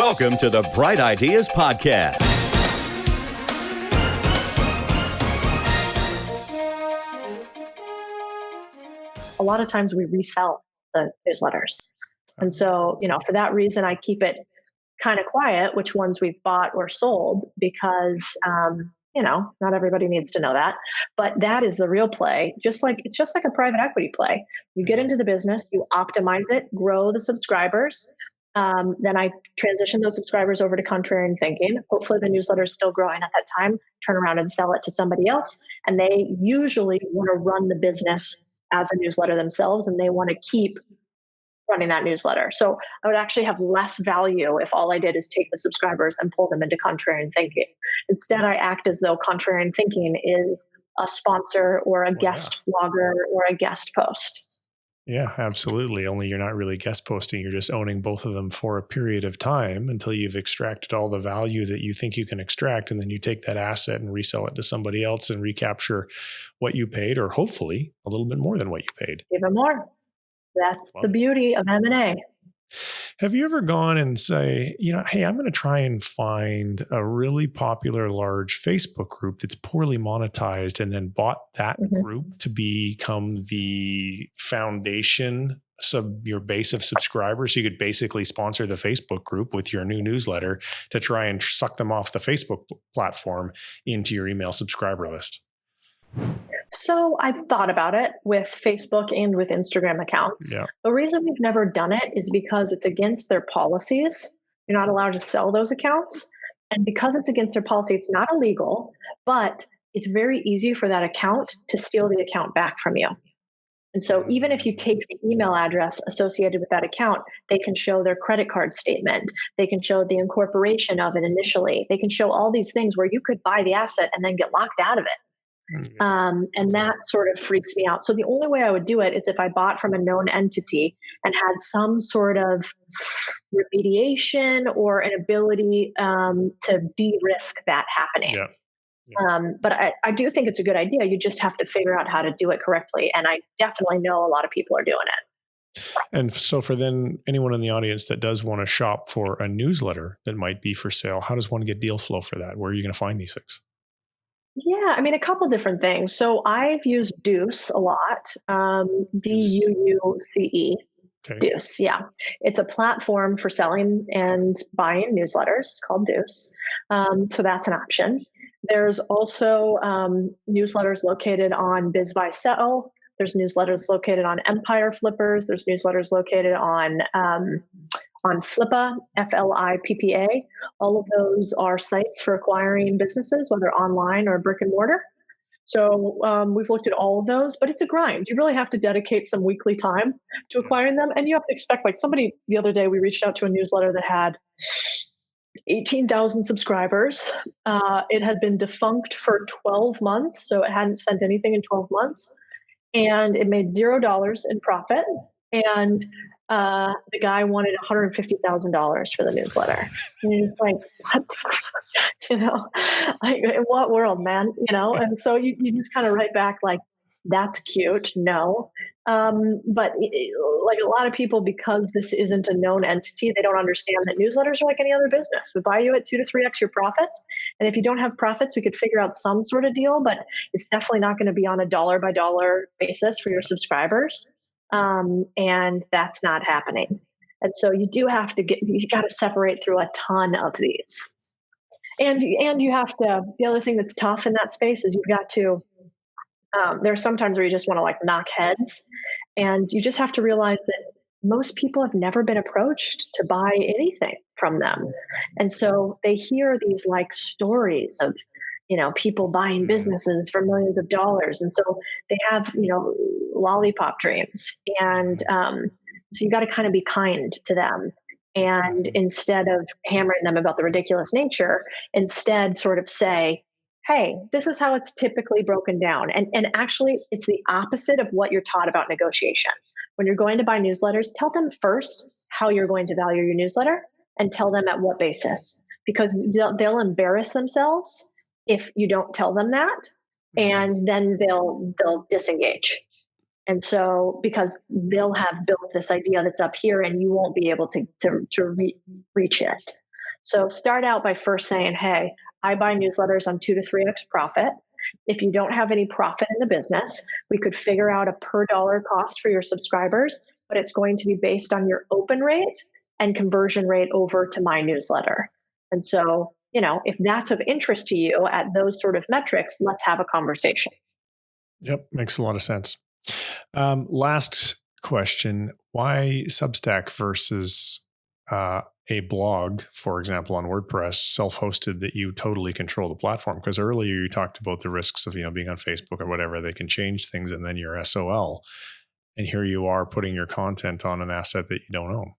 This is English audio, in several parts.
Welcome to the Bright Ideas Podcast. A lot of times we resell the newsletters. And so, for that reason, I keep it kind of quiet, which ones we've bought or sold, because, not everybody needs to know that. But that is the real play. It's just like a private equity play. You get into the business, you optimize it, grow the subscribers. Then I transition those subscribers over to contrarian thinking. Hopefully the newsletter is still growing at that time, turn around and sell it to somebody else. And they usually want to run the business as a newsletter themselves, and they want to keep running that newsletter. So I would actually have less value if all I did is take the subscribers and pull them into contrarian thinking. Instead, I act as though contrarian thinking is a sponsor or a guest blogger or a guest post. Yeah, absolutely. Only you're not really guest posting. You're just owning both of them for a period of time until you've extracted all the value that you think you can extract. And then you take that asset and resell it to somebody else and recapture what you paid, or hopefully a little bit more than what you paid. Even more. That's the beauty of M&A. Have you ever gone and say, hey, I'm going to try and find a really popular large Facebook group that's poorly monetized, and then bought that group to become the foundation, your base of subscribers? So you could basically sponsor the Facebook group with your new newsletter to try and suck them off the Facebook platform into your email subscriber list. So I've thought about it with Facebook and with Instagram accounts. Yeah. The reason we've never done it is because it's against their policies. You're not allowed to sell those accounts. And because it's against their policy, it's not illegal, but it's very easy for that account to steal the account back from you. And so even if you take the email address associated with that account, they can show their credit card statement. They can show the incorporation of it initially. They can show all these things where you could buy the asset and then get locked out of it. And that sort of freaks me out. So the only way I would do it is if I bought from a known entity and had some sort of remediation or an ability to de-risk that happening. Yeah. But I do think it's a good idea. You just have to figure out how to do it correctly. And I definitely know a lot of people are doing it. And so for then anyone in the audience that does want to shop for a newsletter that might be for sale, how does one get deal flow for that? Where are you going to find these things? Yeah, a couple different things. So I've used Deuce a lot, Duuce. Okay. Deuce, yeah. It's a platform for selling and buying newsletters called Deuce. So that's an option. There's also newsletters located on BizBuySell. There's newsletters located on Empire Flippers. There's newsletters located on Flippa, Flippa. All of those are sites for acquiring businesses, whether online or brick and mortar. So we've looked at all of those, but it's a grind. You really have to dedicate some weekly time to acquiring them. And you have to expect, like somebody the other day, we reached out to a newsletter that had 18,000 subscribers. It had been defunct for 12 months, so it hadn't sent anything in 12 months. And it made $0 in profit. And the guy wanted $150,000 for the newsletter. And you're just like, what? In what world, man? And so you just kind of write back like, that's cute. No. But like a lot of people, because this isn't a known entity, they don't understand that newsletters are like any other business. We buy you at 2 to 3x your profits. And if you don't have profits, we could figure out some sort of deal, but it's definitely not going to be on a dollar by dollar basis for your subscribers. And that's not happening. And so you got to separate through a ton of these. And you have to, the other thing that's tough in that space is you've got to, there are some times where you just want to like knock heads, and you just have to realize that most people have never been approached to buy anything from them. And so they hear these like stories of, people buying businesses for millions of dollars. And so they have, lollipop dreams. And so you got to kind of be kind to them. And instead of hammering them about the ridiculous nature, instead sort of say, hey, this is how it's typically broken down. And actually, it's the opposite of what you're taught about negotiation. When you're going to buy newsletters, tell them first how you're going to value your newsletter and tell them at what basis, because they'll embarrass themselves if you don't tell them that, and then they'll disengage. And so, because they'll have built this idea that's up here and you won't be able to reach it. So start out by first saying, hey, I buy newsletters on 2 to 3x profit. If you don't have any profit in the business, we could figure out a per dollar cost for your subscribers, but it's going to be based on your open rate and conversion rate over to my newsletter. And so, if that's of interest to you at those sort of metrics, let's have a conversation. Yep. Makes a lot of sense. Last question. Why Substack versus a blog, for example, on WordPress, self-hosted, that you totally control the platform? Because earlier you talked about the risks of, being on Facebook or whatever. They can change things and then you're SOL. And here you are putting your content on an asset that you don't own.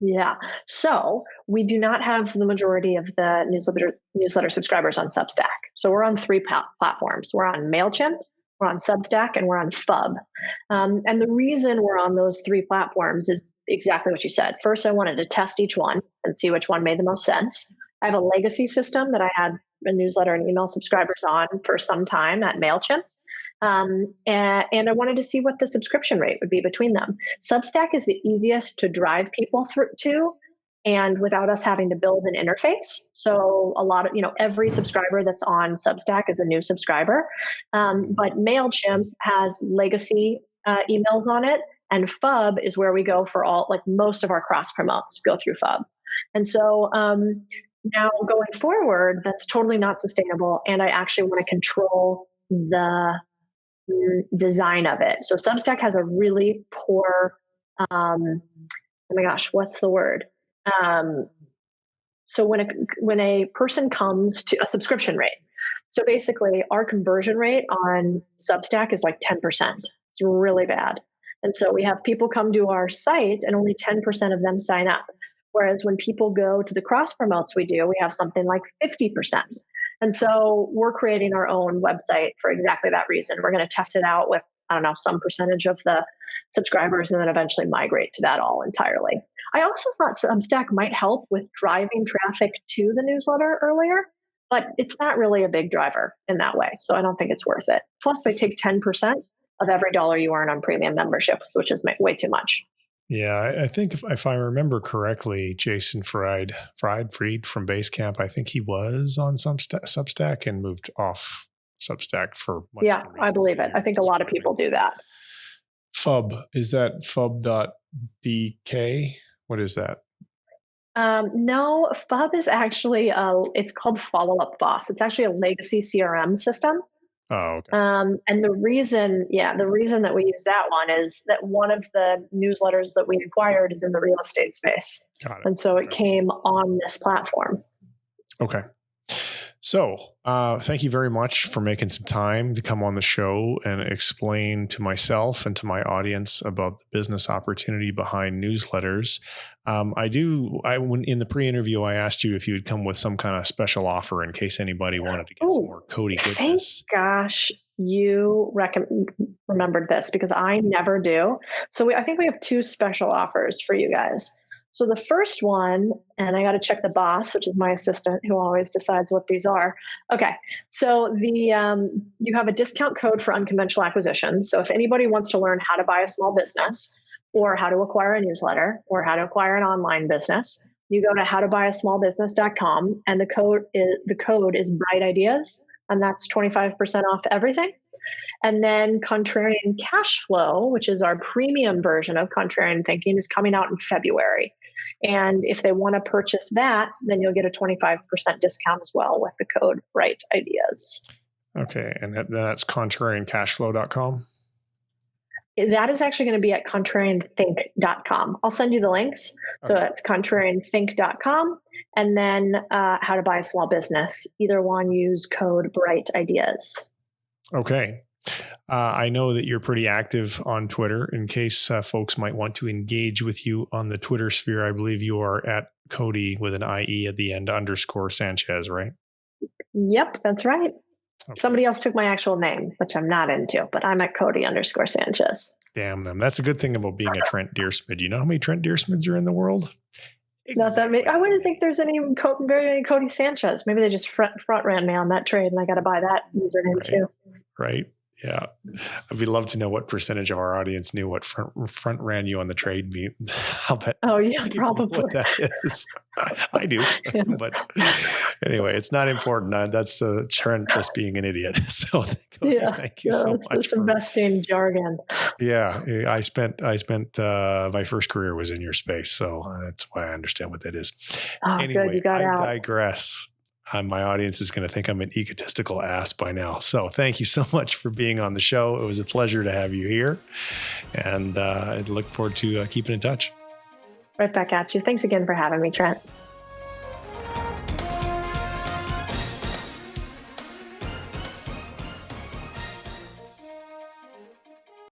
Yeah. So we do not have the majority of the newsletter subscribers on Substack. So we're on 3 platforms. We're on MailChimp, we're on Substack, and we're on FUB. And the reason we're on those 3 platforms is exactly what you said. First, I wanted to test each one and see which one made the most sense. I have a legacy system that I had a newsletter and email subscribers on for some time at MailChimp. And I wanted to see what the subscription rate would be between them. Substack is the easiest to drive people through to, and without us having to build an interface. So a lot of, every subscriber that's on Substack is a new subscriber. But MailChimp has legacy emails on it, and FUB is where we go for most of our cross promotes go through FUB. And so now going forward, that's totally not sustainable. And I actually want to control the design of it. So Substack has a really poor, oh my gosh, what's the word? So when a person comes to a subscription rate, so basically our conversion rate on Substack is like 10%. It's really bad. And so we have people come to our site and only 10% of them sign up. Whereas when people go to the cross promotes we do, we have something like 50%. And so we're creating our own website for exactly that reason. We're going to test it out with, some percentage of the subscribers and then eventually migrate to that all entirely. I also thought Substack might help with driving traffic to the newsletter earlier, but it's not really a big driver in that way. So I don't think it's worth it. Plus, they take 10% of every dollar you earn on premium memberships, which is way too much. Yeah, I think if I remember correctly, Jason Fried from Basecamp, I think he was on Substack and moved off Substack for much. Yeah, I believe it. I think a lot of people do that. FUB, is that fub.dk? What is that? No, FUB is actually, it's called Follow Up Boss. It's actually a legacy CRM system. Oh, okay. And the reason that we use that one is that one of the newsletters that we acquired is in the real estate space. Got it. And so it came on this platform. Okay. So thank you very much for making some time to come on the show and explain to myself and to my audience about the business opportunity behind newsletters. When in the pre-interview, I asked you if you would come with some kind of special offer in case anybody wanted to get some more Codie goodness. Thank gosh you remembered this, because I never do. So I think we have 2 special offers for you guys. So the first one, and I got to check the boss, which is my assistant who always decides what these are. Okay. So you have a discount code for unconventional acquisition. So if anybody wants to learn how to buy a small business or how to acquire a newsletter or how to acquire an online business, you go to howtobuyasmallbusiness.com and the code is Bright Ideas, and that's 25% off everything. And then Contrarian Cash Flow, which is our premium version of Contrarian Thinking, is coming out in February. And if they want to purchase that, then you'll get a 25% discount as well with the code Bright Ideas. Okay. And that's contrariancashflow.com? That is actually going to be at contrarianthink.com. I'll send you the links. So that's contrarianthink.com. And then how to buy a small business. Either one, use code Bright Ideas. Okay. I know that you're pretty active on Twitter. In case folks might want to engage with you on the Twitter sphere, I believe you are at Codie with an IE at the end _Sanchez, right? Yep, that's right. Okay. Somebody else took my actual name, which I'm not into, but I'm at Codie _Sanchez. Damn them. That's a good thing about being a Trent Deersmith. You know how many Trent Deersmiths are in the world? Exactly. Not that many. I wouldn't think there's very many Codie Sanchez. Maybe they just front ran me on that trade and I got to buy that username too. Right. Yeah. I'd love to know what percentage of our audience knew what front ran you on the trade meet. I'll bet. Oh yeah, People know probably. what that is. I do. Yes. But anyway, it's not important. That's Trent just being an idiot. So thank you so much. It's investing jargon. Yeah. I spent my first career was in your space. So that's why I understand what that is. Oh, Anyway, good. You got out. I digress. My audience is going to think I'm an egotistical ass by now. So thank you so much for being on the show. It was a pleasure to have you here. And I look forward to keeping in touch. Right back at you. Thanks again for having me, Trent.